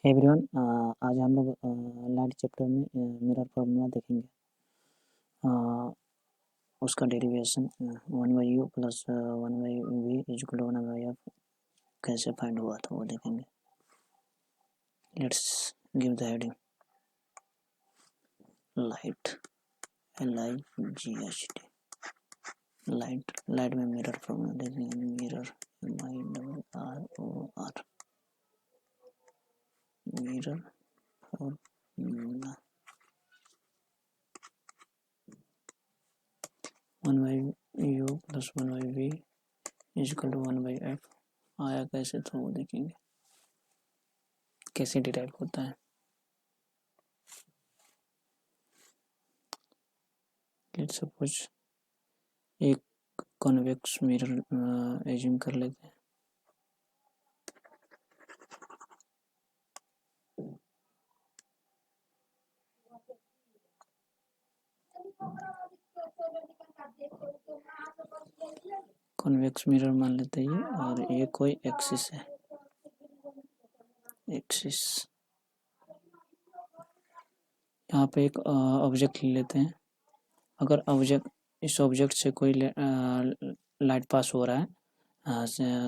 Hey everyone, आज हम लोग लाइट चैप्टर में मिरर फार्मूला देखेंगे। उसका derivation 1/u plus 1/v equal to 1/f कैसे फाइंड हुआ था वो देखेंगे। Let's give the heading light, LIGHT। Light में मिरर फार्मूला देखेंगे। Mirror MIRROR, mirror formula 1/u plus 1/v equal to 1/f आया कैसे तो वो देखेंगे, कैसे डिराइव होता है। लेट्स सपोज एक कॉन्वेक्स मिरर एज्यूम कर लेते हैं। कॉन्वेक्स मिरर मान लेते हैं ये, और ये कोई एक्सिस है, एक्सिस। यहाँ पे एक ऑब्जेक्ट ले लेते हैं। अगर इस ऑब्जेक्ट से कोई लाइट पास हो रहा है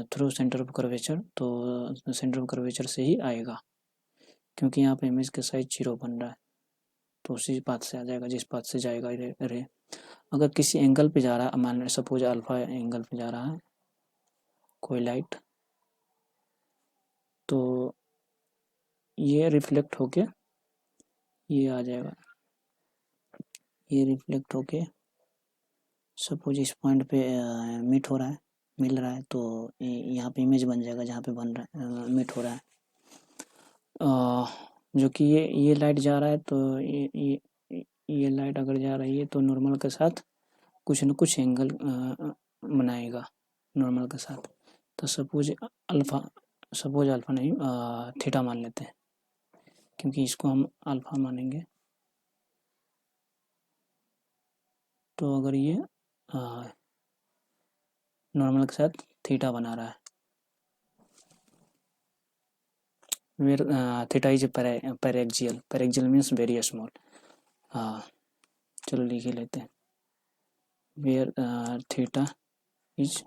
थ्रू सेंटर ऑफ कर्वेचर, तो सेंटर ऑफ कर्वेचर से ही आएगा, क्योंकि यहाँ पे इमेज का साइज 0 बन रहा है, तो उसी पाथ से आ जाएगा जिस पाथ से जाएगा रे। अगर किसी एंगल पे जा रहा है, मान सपोज अल्फा एंगल पे जा रहा है कोई लाइट, तो ये रिफ्लेक्ट होके ये आ जाएगा। ये रिफ्लेक्ट होके सपोज इस पॉइंट पे मिल रहा है, तो यहाँ पे इमेज बन जाएगा जहाँ पे बन रहा है, मीट हो रहा है। जो कि ये लाइट जा रहा है, तो ये लाइट अगर जा रही है तो नॉर्मल के साथ कुछ न कुछ एंगल बनाएगा नॉर्मल के साथ। तो सपोज अल्फा नहीं, थीटा मान लेते हैं, क्योंकि इसको हम अल्फा मानेंगे। तो अगर ये नॉर्मल के साथ थीटा बना रहा है, where theta is paraxial means very small. चलो लिख ही लेते हैं, where theta is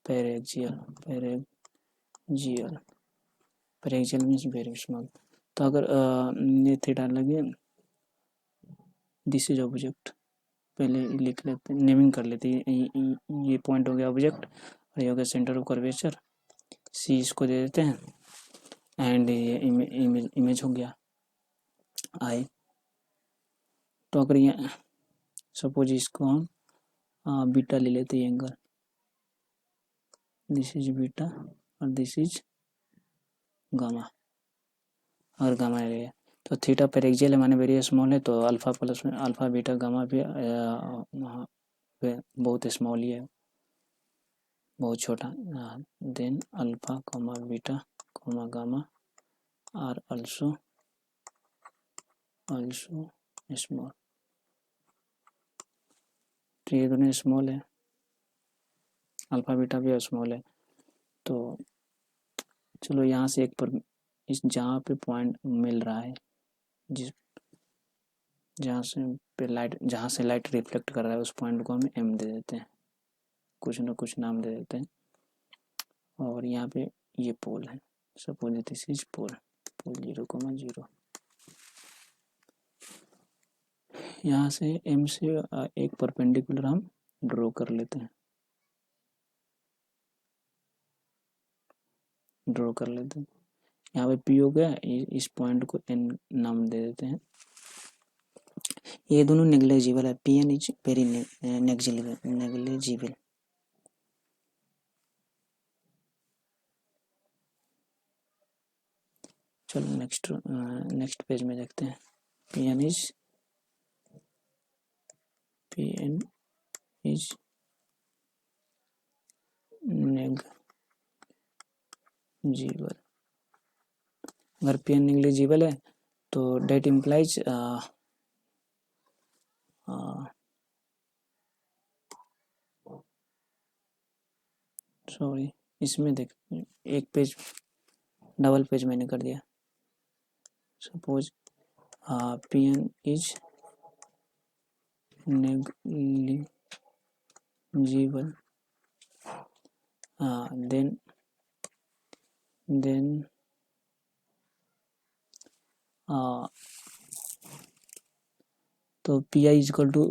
paraxial means very small. तो अगर ये थीटा लगे, दिस इज ऑब्जेक्ट, पहले लिख लेते हैं, नेमिंग कर लेते हैं। ये पॉइंट हो गया ऑब्जेक्ट, और ये हो गया सेंटर ऑफ कर्वेचर, सी इसको दे देते हैं, एंड ये इमेज हो गया आई। तो अगर ये सपोज इसको हम बीटा ले लेते हैं एंगल, दिस इज बीटा और दिस इज गामा, और गामा ले, तो थीटा पेरेक्जियल माने वेरी स्मॉल है, तो अल्फा प्लस में अल्फा बीटा गामा भी बहुत स्मॉल ही है, बहुत छोटा। Then alpha comma beta comma gamma are also small. तो ये दोनों स्मॉल है, अल्फा बीटा भी स्मॉल है। तो चलो यहाँ से एक पर इस जहाँ पे पॉइंट मिल रहा है, जहाँ से लाइट रिफ्लेक्ट कर रहा है, उस पॉइंट को हम एम दे देते हैं, कुछ न कुछ नाम दे देते हैं। और यहाँ पे ये पोल है, सपोज दिस इज पोल 0,0। यहाँ से एम से एक परपेंडिकुलर हम ड्रॉ कर लेते हैं, यहाँ पे पी हो गया, इस पॉइंट को एन नाम दे देते हैं। ये दोनों नेग्लिजिबल है, P N is very negligible. चलो नेक्स्ट पेज में देखते हैं। P N is negligible. अगर पी एन नेग्लिजिबल है तो डेट इम्प्लाइज सॉरी, इसमें देख एक पेज डबल पेज मैंने कर दिया। Suppose Pn is negligible, then तो Pi इजकल टू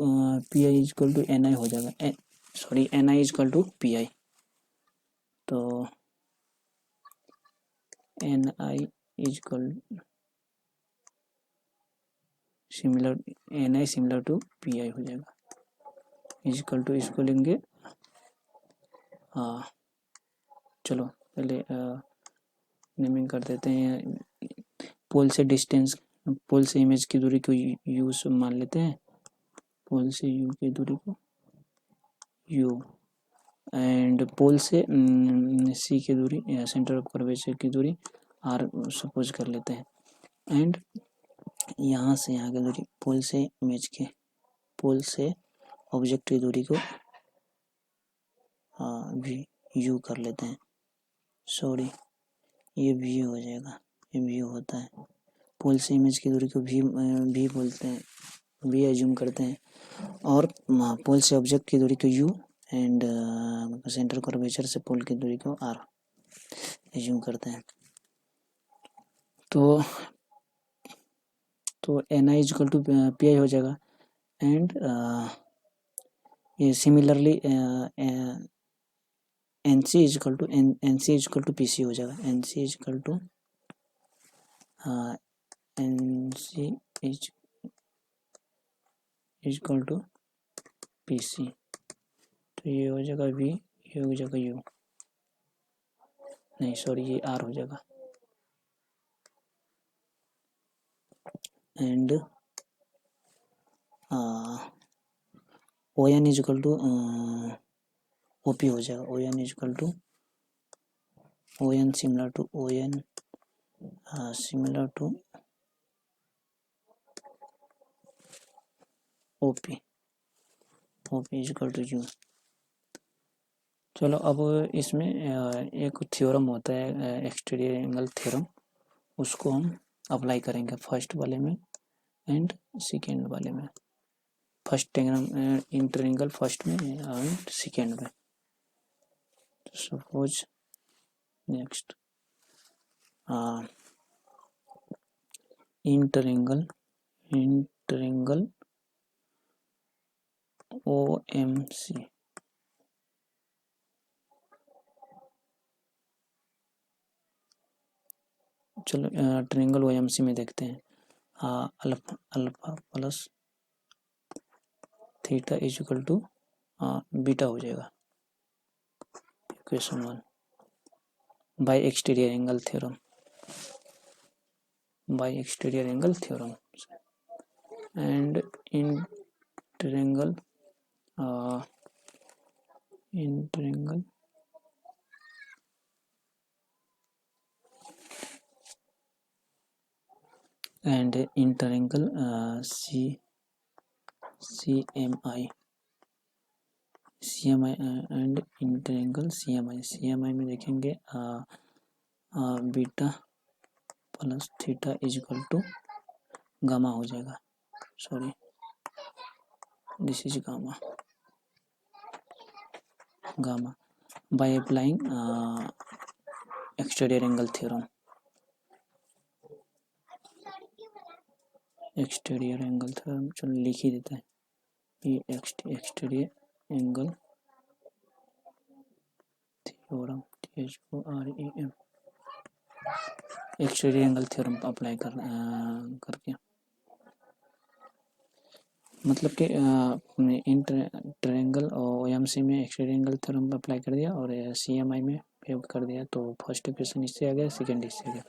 Ni हो जाएगा, sorry Ni equal to Pi, तो Ni equal similar to Pi हो जाएगा, इजकल टू इसको लेंगे। चलो पहले नेमिंग कर देते हैं। पोल से डिस्टेंस, पोल से इमेज की दूरी को यू मान लेते हैं, पोल से यू की दूरी को यू, एंड पोल से सी की दूरी या सेंटर ऑफ कर्वेचर की दूरी आर सपोज कर लेते हैं, एंड यहाँ से यहाँ की दूरी, पोल से इमेज के, पोल से ऑब्जेक्ट की दूरी को वी यू कर लेते हैं, सॉरी ये वी हो जाएगा, ये वी होता है। पोल से इमेज की दूरी को वी बोलते हैं, वी एज्यूम करते हैं, और पोल से ऑब्जेक्ट की दूरी को यू, एंड सेंटर कर्वेचर से पोल की दूरी को आर एज्यूम करते हैं। तो Ni इजकल टू Pi हो जाएगा, एंड ये similarly NC equal to PC हो जाएगा, NC इजकल टू PC, तो ये हो जाएगा V, ये हो जाएगा U, नहीं सॉरी ये R हो जाएगा, and ON equal to OP हो जाएगा, ON equal to ON similar to ON similar to OP equal to U। चलो अब इसमें एक थ्योरम होता है एक्सटीरियर एंगल थ्योरम, उसको हम अप्लाई करेंगे फर्स्ट वाले में एंड सेकेंड वाले में, फर्स्ट इंटरएंगल फर्स्ट में एंड सेकेंड में। सपोज नेक्स्ट इंटरएंगल OMC, चलो ट्रायंगल OMC में देखते हैं, alpha plus theta equal to beta हो जाएगा, equation 1 by exterior angle theorem, and in triangle CMI and in triangle CMI में देखेंगे beta plus theta equal to gamma हो जाएगा, sorry this is gamma by applying exterior angle theorem, चलो लिख ही देते हैं, exterior angle theorem, THOREM, exterior angle theorem apply करके, मतलब कि ट्रायंगल OMC में एक्सटीरियर एंगल थ्योरम अप्लाई कर दिया और CMI में प्रयोग कर दिया, तो फर्स्ट इक्वेशन इससे आ गया, सेकेंड इससे आ गया।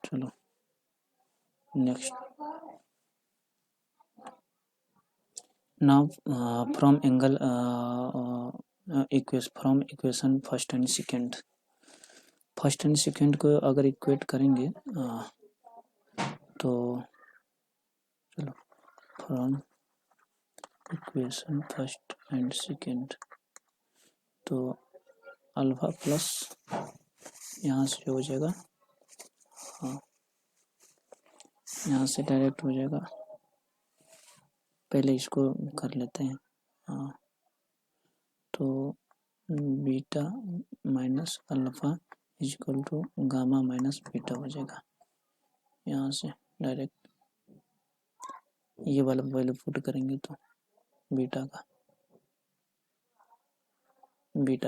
चलो next, now from angle from equation first and second को अगर इक्वेट करेंगे तो चलो from equation first and second, तो अल्फा प्लस यहाँ से हो जाएगा यहाँ से डायरेक्ट हो जाएगा। पहले इसको कर लेते हैं। हाँ, तो beta minus alpha equal to gamma minus beta हो जाएगा। यहाँ से डायरेक्ट ये वाला वैल्यू पुट करेंगे तो बीटा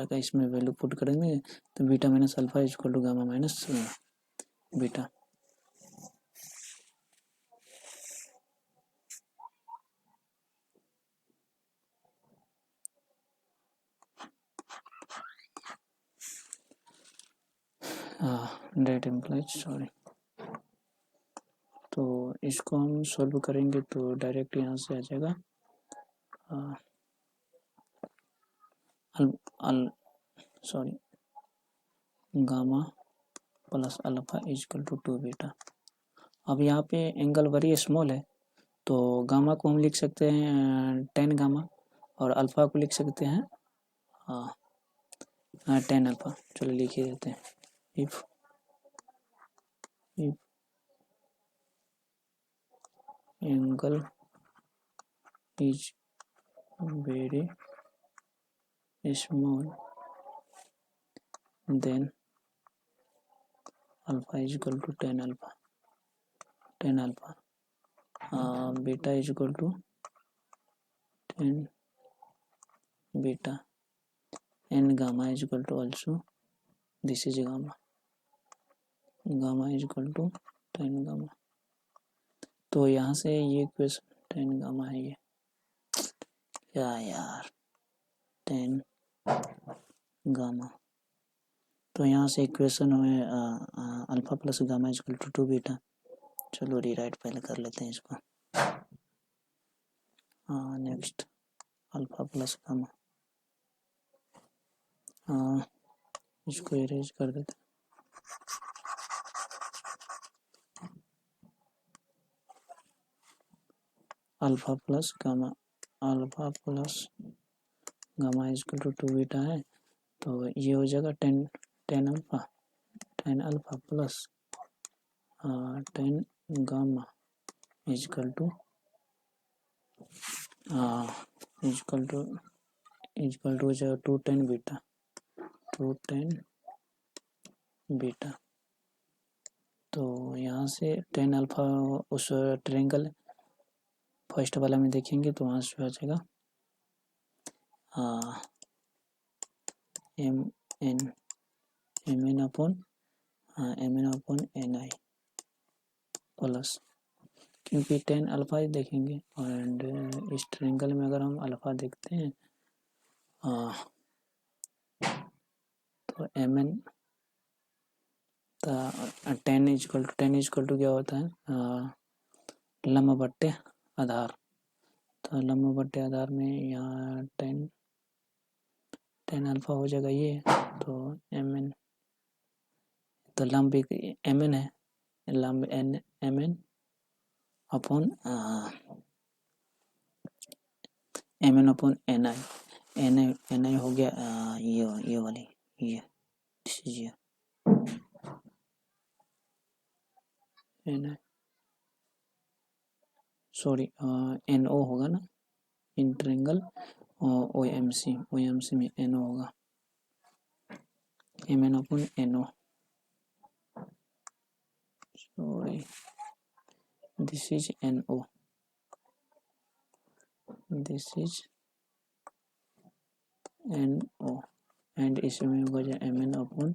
का इसमें वैल्यू पुट करेंगे तो beta minus alpha equal to gamma minus beta. That implies sorry. तो इसको हम सॉल्व करेंगे तो डायरेक्ट यहाँ से आ जाएगा sorry gamma plus alpha equal to 2 beta. अब यहाँ पे एंगल वेरी स्मॉल है तो गामा को हम लिख सकते हैं 10 गामा और अल्फा को लिख सकते हैं 10 अल्फा। चलो लिख ही देते हैं। If angle is very small then alpha is equal to 10 alpha beta is equal to 10 beta and gamma is equal to also this is gamma is equal to 10 gamma। तो यहाँ से ये इक्वेशन 10 गामा है, ये क्या यार 10 gamma. तो यहाँ से इक्वेशन हुए alpha plus gamma equal to 2 beta. चलो रीराइट पहले कर लेते हैं इसको। नेक्स्ट अल्फा प्लस गामा, इसको इरेज कर देते हैं। Alpha plus gamma equal to 2 beta है तो ये हो जाएगा 10 alpha plus 10 gamma equal to हो जाएगा 210 बीटा। तो यहाँ से 10 अल्फा उस ट्रायंगल फर्स्ट वाला में देखेंगे तो वहाँ से आ जाएगा एम एन अपॉन एन आई प्लस, क्योंकि 10 अल्फा ही देखेंगे एंड इस ट्रायंगल में अगर हम अल्फा देखते हैं तो एम एन 10 इक्वल टू क्या होता है लंब बट्टे आधार। तो लंब बट्टे आधार में यहाँ 10 अल्फा हो जाएगा ये, तो एम एन तो लंब एम एन है, लंब M N upon N I हो गया ये वाली ये N I sorry N O होगा ना in triangle O M C में एन ओ होगा M N upon N O sorry this is NO, this is NO and इसमें होगा जो MN upon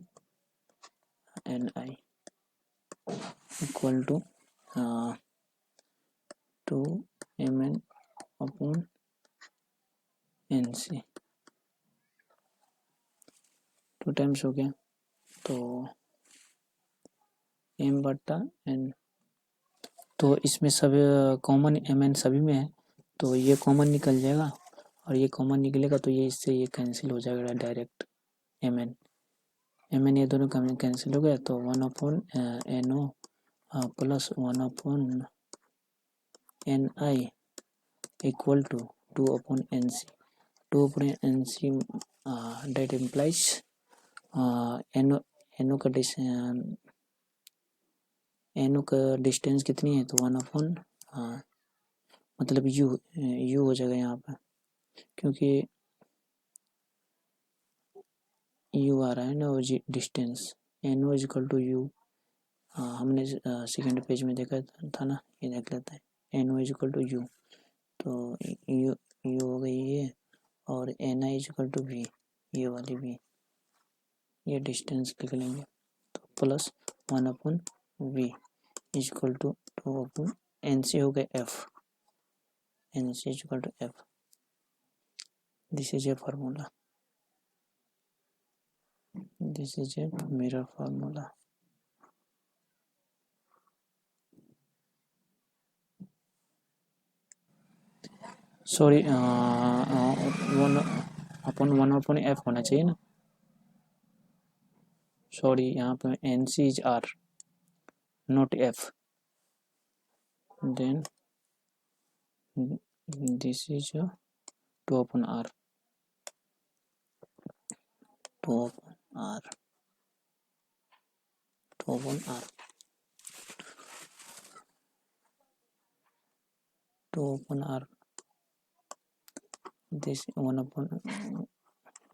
NI equal to 2 MN upon NC 2 times हो गया तो M बट्टा N। तो इसमें सब कॉमन MN सभी में है तो ये कॉमन निकल जाएगा और ये कॉमन निकलेगा तो ये इससे ये कैंसिल हो जाएगा डायरेक्ट MN ये दोनों का कैंसिल हो गया तो 1 upon NO plus 1 upon NI equal to 2 upon NC 2 upon NC that implies NO का एनो का डिस्टेंस कितनी है, तो 1/, हाँ मतलब यू हो जाएगा यहाँ पर, क्योंकि यू आ रहा है ना, वो distance N O is equal to u. हाँ हमने सेकेंड पेज में देखा था ना, ये देख लेते हैं। N O is equal to u, तो यू हो गई ये, और N I is equal to v, ये वाली वी, ये डिस्टेंस लिख लेंगे। तो plus 1/v is equal to 2/NC हो गया f, NC is equal to f. This is a formula, this is a mirror formula. Sorry 1/1/f होना चाहिए ना, सॉरी यहाँ पे NC is R not F, then this is 2/R, 2/R, 2/R, 2/R, this 1/,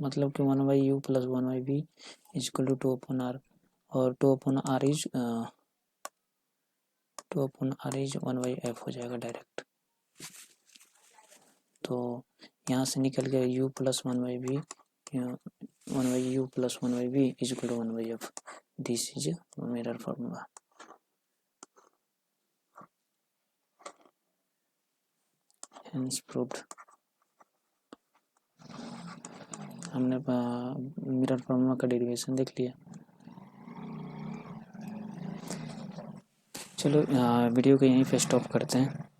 मतलब कि 1/u plus 1/v is equal to 2/R, और 2/R is 1/f हो जाएगा डायरेक्ट। तो यहाँ से निकल गया u plus 1/v, 1/u plus 1/v is equal to 1/f। This is mirror formula. Hence proved. हमने मिरर फार्मूला का डेरिवेशन देख लिया। चलो वीडियो को यहीं पे स्टॉप करते हैं।